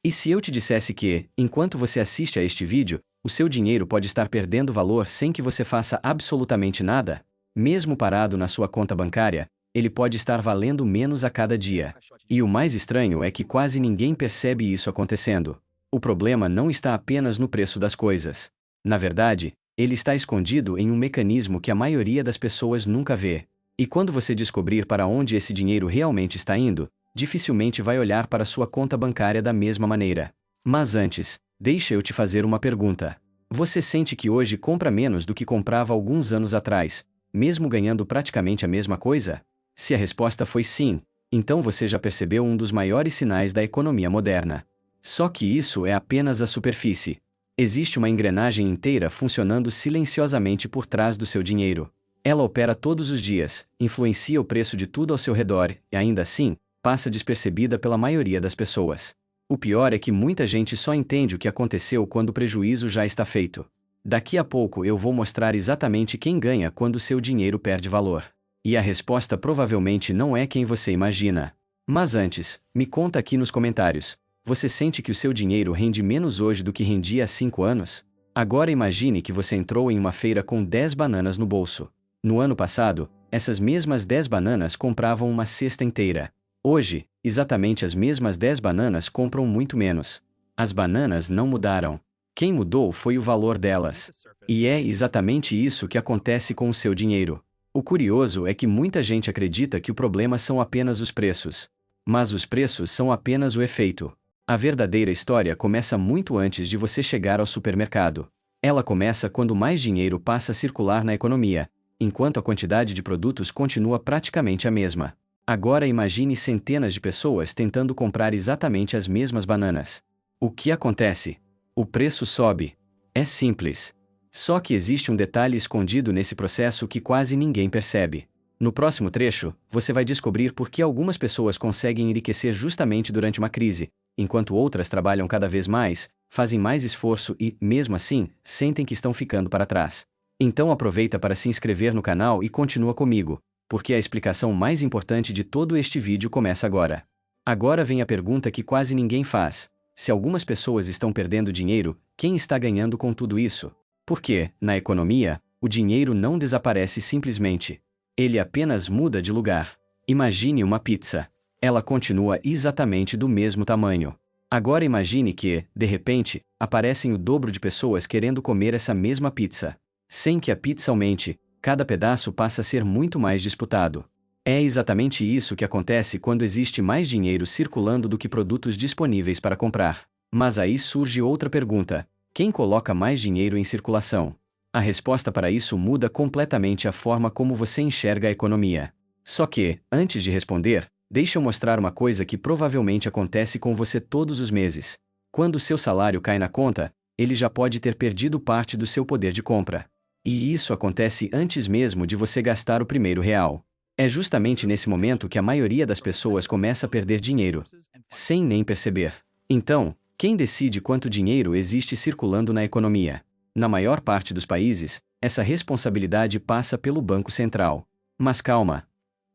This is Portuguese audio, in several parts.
E se eu te dissesse que, enquanto você assiste a este vídeo, o seu dinheiro pode estar perdendo valor sem que você faça absolutamente nada? Mesmo parado na sua conta bancária, ele pode estar valendo menos a cada dia. E o mais estranho é que quase ninguém percebe isso acontecendo. O problema não está apenas no preço das coisas. Na verdade, ele está escondido em um mecanismo que a maioria das pessoas nunca vê. E quando você descobrir para onde esse dinheiro realmente está indo, dificilmente vai olhar para sua conta bancária da mesma maneira. Mas antes, deixa eu te fazer uma pergunta. Você sente que hoje compra menos do que comprava alguns anos atrás, mesmo ganhando praticamente a mesma coisa? Se a resposta foi sim, então você já percebeu um dos maiores sinais da economia moderna. Só que isso é apenas a superfície. Existe uma engrenagem inteira funcionando silenciosamente por trás do seu dinheiro. Ela opera todos os dias, influencia o preço de tudo ao seu redor e, ainda assim, passa despercebida pela maioria das pessoas. O pior é que muita gente só entende o que aconteceu quando o prejuízo já está feito. Daqui a pouco eu vou mostrar exatamente quem ganha quando seu dinheiro perde valor. E a resposta provavelmente não é quem você imagina. Mas antes, me conta aqui nos comentários. Você sente que o seu dinheiro rende menos hoje do que rendia há 5 anos? Agora imagine que você entrou em uma feira com 10 bananas no bolso. No ano passado, essas mesmas 10 bananas compravam uma cesta inteira. Hoje, exatamente as mesmas 10 bananas compram muito menos. As bananas não mudaram. Quem mudou foi o valor delas. E é exatamente isso que acontece com o seu dinheiro. O curioso é que muita gente acredita que o problema são apenas os preços. Mas os preços são apenas o efeito. A verdadeira história começa muito antes de você chegar ao supermercado. Ela começa quando mais dinheiro passa a circular na economia, enquanto a quantidade de produtos continua praticamente a mesma. Agora imagine centenas de pessoas tentando comprar exatamente as mesmas bananas. O que acontece? O preço sobe. É simples. Só que existe um detalhe escondido nesse processo que quase ninguém percebe. No próximo trecho, você vai descobrir por que algumas pessoas conseguem enriquecer justamente durante uma crise, enquanto outras trabalham cada vez mais, fazem mais esforço e, mesmo assim, sentem que estão ficando para trás. Então aproveita para se inscrever no canal e continua comigo, porque a explicação mais importante de todo este vídeo começa agora. Agora vem a pergunta que quase ninguém faz. Se algumas pessoas estão perdendo dinheiro, quem está ganhando com tudo isso? Porque, na economia, o dinheiro não desaparece simplesmente. Ele apenas muda de lugar. Imagine uma pizza. Ela continua exatamente do mesmo tamanho. Agora imagine que, de repente, aparecem o dobro de pessoas querendo comer essa mesma pizza. Sem que a pizza aumente, cada pedaço passa a ser muito mais disputado. É exatamente isso que acontece quando existe mais dinheiro circulando do que produtos disponíveis para comprar. Mas aí surge outra pergunta: quem coloca mais dinheiro em circulação? A resposta para isso muda completamente a forma como você enxerga a economia. Só que, antes de responder, deixa eu mostrar uma coisa que provavelmente acontece com você todos os meses. Quando o seu salário cai na conta, ele já pode ter perdido parte do seu poder de compra. E isso acontece antes mesmo de você gastar o primeiro real. É justamente nesse momento que a maioria das pessoas começa a perder dinheiro, sem nem perceber. Então, quem decide quanto dinheiro existe circulando na economia? Na maior parte dos países, essa responsabilidade passa pelo Banco Central. Mas calma!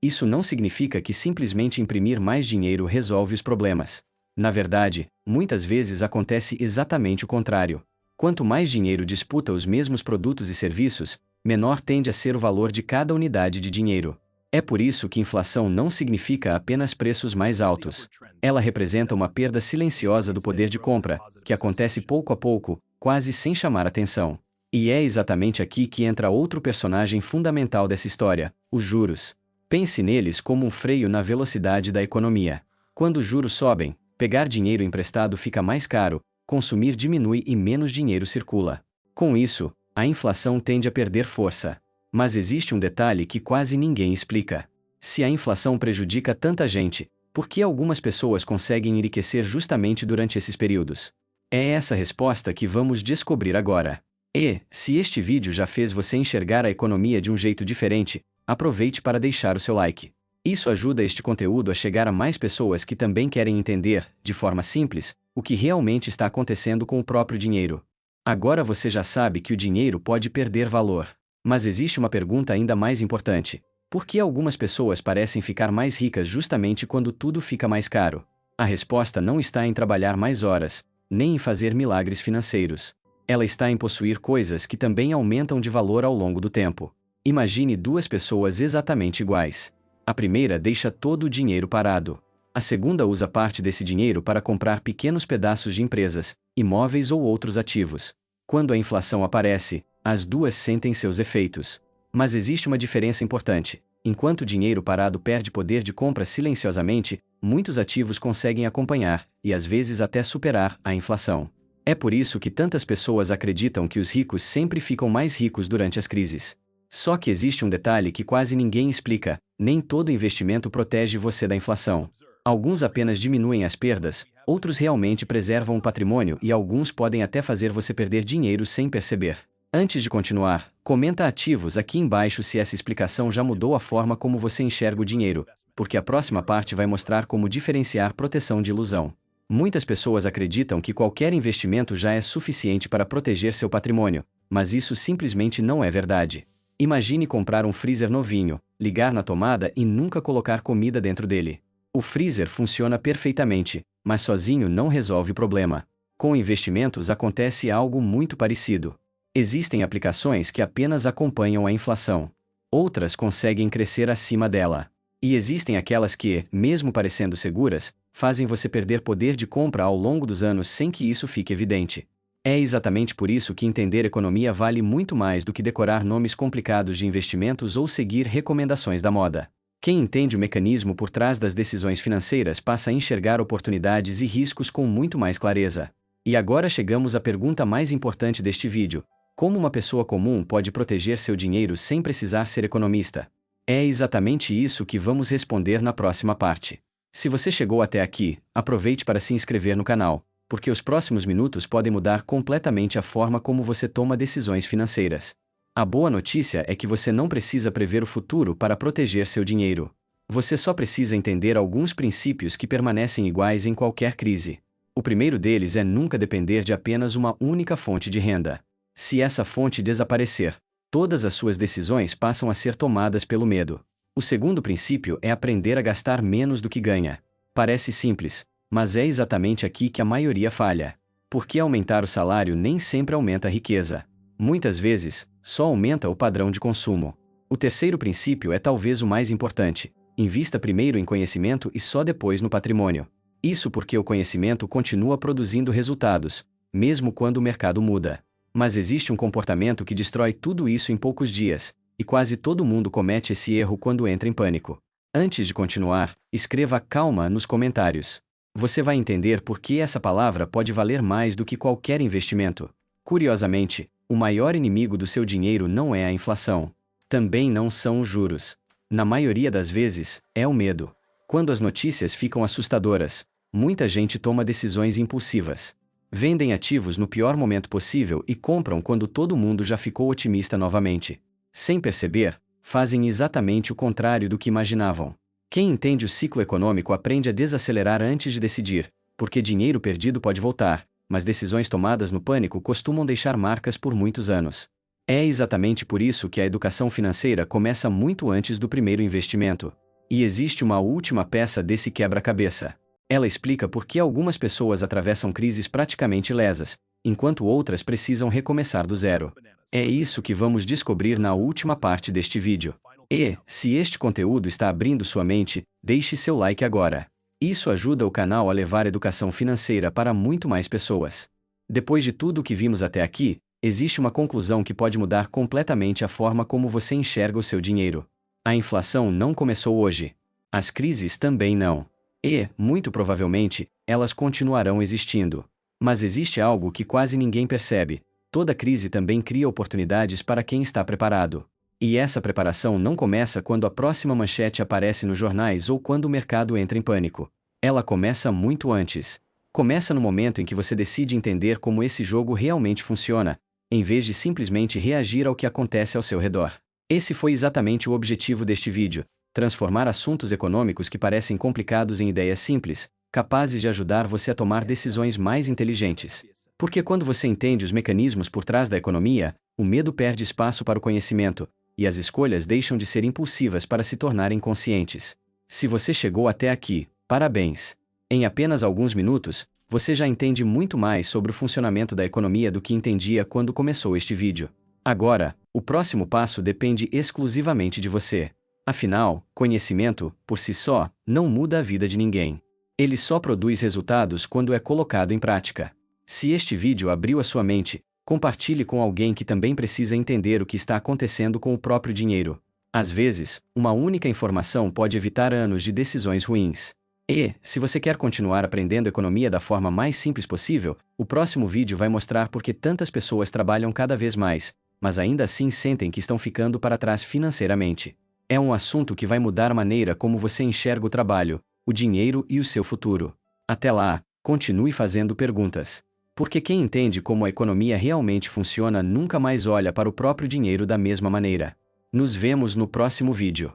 Isso não significa que simplesmente imprimir mais dinheiro resolve os problemas. Na verdade, muitas vezes acontece exatamente o contrário. Quanto mais dinheiro disputa os mesmos produtos e serviços, menor tende a ser o valor de cada unidade de dinheiro. É por isso que inflação não significa apenas preços mais altos. Ela representa uma perda silenciosa do poder de compra, que acontece pouco a pouco, quase sem chamar atenção. E é exatamente aqui que entra outro personagem fundamental dessa história: os juros. Pense neles como um freio na velocidade da economia. Quando os juros sobem, pegar dinheiro emprestado fica mais caro, consumir diminui e menos dinheiro circula. Com isso, a inflação tende a perder força. Mas existe um detalhe que quase ninguém explica. Se a inflação prejudica tanta gente, por que algumas pessoas conseguem enriquecer justamente durante esses períodos? É essa resposta que vamos descobrir agora. E, se este vídeo já fez você enxergar a economia de um jeito diferente, aproveite para deixar o seu like. Isso ajuda este conteúdo a chegar a mais pessoas que também querem entender, de forma simples, o que realmente está acontecendo com o próprio dinheiro. Agora você já sabe que o dinheiro pode perder valor. Mas existe uma pergunta ainda mais importante: por que algumas pessoas parecem ficar mais ricas justamente quando tudo fica mais caro? A resposta não está em trabalhar mais horas, nem em fazer milagres financeiros. Ela está em possuir coisas que também aumentam de valor ao longo do tempo. Imagine duas pessoas exatamente iguais. A primeira deixa todo o dinheiro parado. A segunda usa parte desse dinheiro para comprar pequenos pedaços de empresas, imóveis ou outros ativos. Quando a inflação aparece, as duas sentem seus efeitos. Mas existe uma diferença importante. Enquanto o dinheiro parado perde poder de compra silenciosamente, muitos ativos conseguem acompanhar, e às vezes até superar, a inflação. É por isso que tantas pessoas acreditam que os ricos sempre ficam mais ricos durante as crises. Só que existe um detalhe que quase ninguém explica: nem todo investimento protege você da inflação. Alguns apenas diminuem as perdas, outros realmente preservam o patrimônio e alguns podem até fazer você perder dinheiro sem perceber. Antes de continuar, comenta ativos aqui embaixo se essa explicação já mudou a forma como você enxerga o dinheiro, porque a próxima parte vai mostrar como diferenciar proteção de ilusão. Muitas pessoas acreditam que qualquer investimento já é suficiente para proteger seu patrimônio, mas isso simplesmente não é verdade. Imagine comprar um freezer novinho, ligar na tomada e nunca colocar comida dentro dele. O freezer funciona perfeitamente, mas sozinho não resolve o problema. Com investimentos acontece algo muito parecido. Existem aplicações que apenas acompanham a inflação. Outras conseguem crescer acima dela. E existem aquelas que, mesmo parecendo seguras, fazem você perder poder de compra ao longo dos anos sem que isso fique evidente. É exatamente por isso que entender economia vale muito mais do que decorar nomes complicados de investimentos ou seguir recomendações da moda. Quem entende o mecanismo por trás das decisões financeiras passa a enxergar oportunidades e riscos com muito mais clareza. E agora chegamos à pergunta mais importante deste vídeo: como uma pessoa comum pode proteger seu dinheiro sem precisar ser economista? É exatamente isso que vamos responder na próxima parte. Se você chegou até aqui, aproveite para se inscrever no canal, porque os próximos minutos podem mudar completamente a forma como você toma decisões financeiras. A boa notícia é que você não precisa prever o futuro para proteger seu dinheiro. Você só precisa entender alguns princípios que permanecem iguais em qualquer crise. O primeiro deles é nunca depender de apenas uma única fonte de renda. Se essa fonte desaparecer, todas as suas decisões passam a ser tomadas pelo medo. O segundo princípio é aprender a gastar menos do que ganha. Parece simples, mas é exatamente aqui que a maioria falha. Porque aumentar o salário nem sempre aumenta a riqueza. Muitas vezes, só aumenta o padrão de consumo. O terceiro princípio é talvez o mais importante: invista primeiro em conhecimento e só depois no patrimônio. Isso porque o conhecimento continua produzindo resultados, mesmo quando o mercado muda. Mas existe um comportamento que destrói tudo isso em poucos dias, e quase todo mundo comete esse erro quando entra em pânico. Antes de continuar, escreva calma nos comentários. Você vai entender por que essa palavra pode valer mais do que qualquer investimento. Curiosamente, o maior inimigo do seu dinheiro não é a inflação. Também não são os juros. Na maioria das vezes, é o medo. Quando as notícias ficam assustadoras, muita gente toma decisões impulsivas. Vendem ativos no pior momento possível e compram quando todo mundo já ficou otimista novamente. Sem perceber, fazem exatamente o contrário do que imaginavam. Quem entende o ciclo econômico aprende a desacelerar antes de decidir, porque dinheiro perdido pode voltar, mas decisões tomadas no pânico costumam deixar marcas por muitos anos. É exatamente por isso que a educação financeira começa muito antes do primeiro investimento. E existe uma última peça desse quebra-cabeça. Ela explica por que algumas pessoas atravessam crises praticamente ilesas, enquanto outras precisam recomeçar do zero. É isso que vamos descobrir na última parte deste vídeo. E, se este conteúdo está abrindo sua mente, deixe seu like agora. Isso ajuda o canal a levar educação financeira para muito mais pessoas. Depois de tudo o que vimos até aqui, existe uma conclusão que pode mudar completamente a forma como você enxerga o seu dinheiro. A inflação não começou hoje. As crises também não. E, muito provavelmente, elas continuarão existindo. Mas existe algo que quase ninguém percebe: toda crise também cria oportunidades para quem está preparado. E essa preparação não começa quando a próxima manchete aparece nos jornais ou quando o mercado entra em pânico. Ela começa muito antes. Começa no momento em que você decide entender como esse jogo realmente funciona, em vez de simplesmente reagir ao que acontece ao seu redor. Esse foi exatamente o objetivo deste vídeo: transformar assuntos econômicos que parecem complicados em ideias simples, capazes de ajudar você a tomar decisões mais inteligentes. Porque quando você entende os mecanismos por trás da economia, o medo perde espaço para o conhecimento, e as escolhas deixam de ser impulsivas para se tornarem conscientes. Se você chegou até aqui, parabéns! Em apenas alguns minutos, você já entende muito mais sobre o funcionamento da economia do que entendia quando começou este vídeo. Agora, o próximo passo depende exclusivamente de você. Afinal, conhecimento, por si só, não muda a vida de ninguém. Ele só produz resultados quando é colocado em prática. Se este vídeo abriu a sua mente, compartilhe com alguém que também precisa entender o que está acontecendo com o próprio dinheiro. Às vezes, uma única informação pode evitar anos de decisões ruins. E, se você quer continuar aprendendo economia da forma mais simples possível, o próximo vídeo vai mostrar por que tantas pessoas trabalham cada vez mais, mas ainda assim sentem que estão ficando para trás financeiramente. É um assunto que vai mudar a maneira como você enxerga o trabalho, o dinheiro e o seu futuro. Até lá, continue fazendo perguntas. Porque quem entende como a economia realmente funciona nunca mais olha para o próprio dinheiro da mesma maneira. Nos vemos no próximo vídeo.